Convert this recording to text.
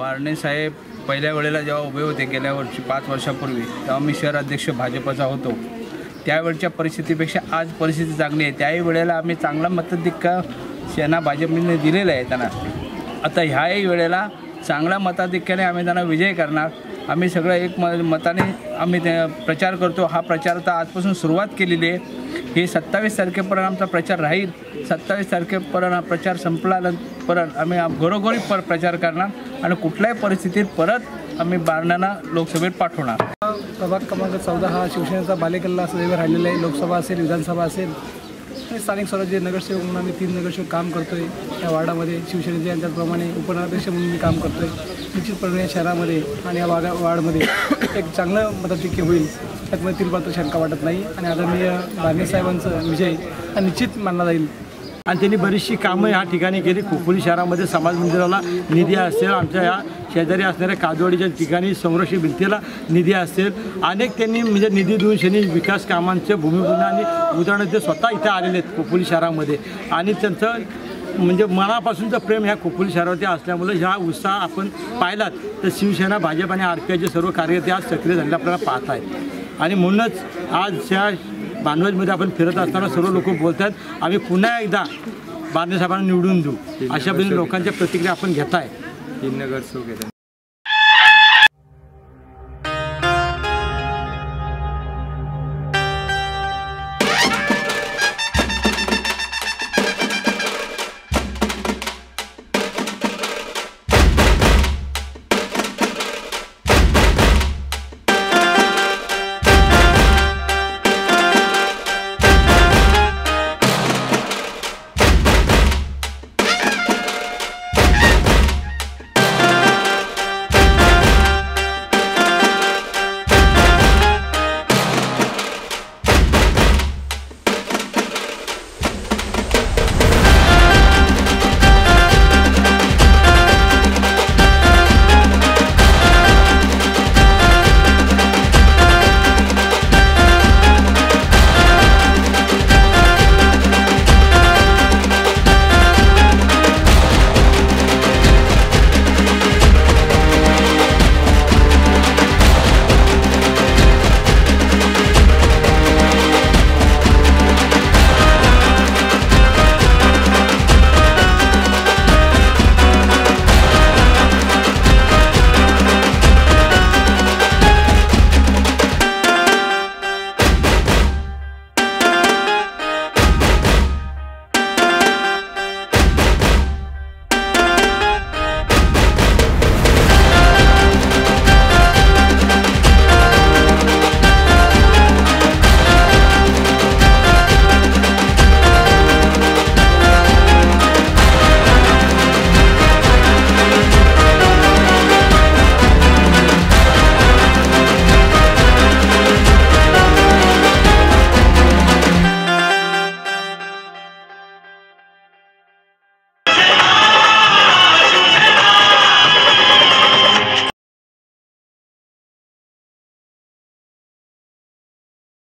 बारणे साहेब पहिल्या वेळेला जेव्हा उभे होते गेल्या वर्षी 5 वर्षापूर्वी, तेव्हा मी शहर अध्यक्ष भाजपचा होतो. त्यावेळच्या परिस्थितीपेक्षा आज परिस्थिती चांगली आहे. त्याही वेळेला आम्ही चांगला मताधिक्य सेना भाजपने दिलेला आहे त्यांना. आता ह्याही वेळेला चांगल्या मताधिक्याने आम्ही त्यांना विजय करणार. आम्ही सगळं एक मताने आम्ही प्रचार करतो. हा प्रचार तर आजपासून सुरुवात केलेली आहे. हे 27 तारखेपर्यंत आमचा प्रचार राहील. 27 तारखेपर्यंत हा प्रचार संपल्यानंतर आम्ही घरोघरी प्रचार करणार आणि कुठल्याही परिस्थितीत परत आम्ही बारण्याला लोकसभेत पाठवणार. प्रभाग क्रमांक 14 हा शिवसेनेचा बालेकिल्ला सदैव राहिलेला आहे. लोकसभा असेल, विधानसभा असेल आणि स्थानिक स्वराज्य नगरसेवक म्हणून आम्ही 3 नगरसेवक काम करतो आहे. या वार्डामध्ये शिवसेनेच्या त्याचप्रमाणे उपनगराध्यक्ष म्हणून मी काम करतो आहे. निश्चितपणे या शहरामध्ये आणि या वार्डमध्ये एक चांगलं मताधिक्य होईल त्यातमध्ये 3 शंका वाटत नाही. आणि आदरणीय बारणे साहेबांचा विजय हा निश्चित मानला जाईल. आणि त्यांनी बरीचशी कामं ह्या ठिकाणी केली. खोपोली शहरामध्ये समाज मंदिराला निधी असेल, आमच्या या शेजारी असणाऱ्या काजवाडीच्या ठिकाणी संरक्षित भिंतीला निधी असेल, अनेक त्यांनी म्हणजे निधी देऊन शनी विकास कामांचे भूमिपूजन आणि उदाहरण ते स्वतः इथे आलेले आहेत खोपोली शहरामध्ये. आणि त्यांचं म्हणजे मनापासूनचं प्रेम ह्या खोपोली शहरावरती असल्यामुळे ह्या उत्साह आपण पाहिलात तर शिवसेना, भाजप आणि RPIचे सर्व कार्यकर्ते आज सक्रिय झालेले आपल्याला पाहत आहेत. आणि म्हणूनच आज ह्या बांधवजमध्ये आपण फिरत असताना सर्व लोक बोलतात आम्ही पुन्हा एकदा बारणे साहेबांना निवडून देऊ, अशा पद्धतीने लोकांच्या प्रतिक्रिया आपण घेताय. 3 नगरसेवक आहेत.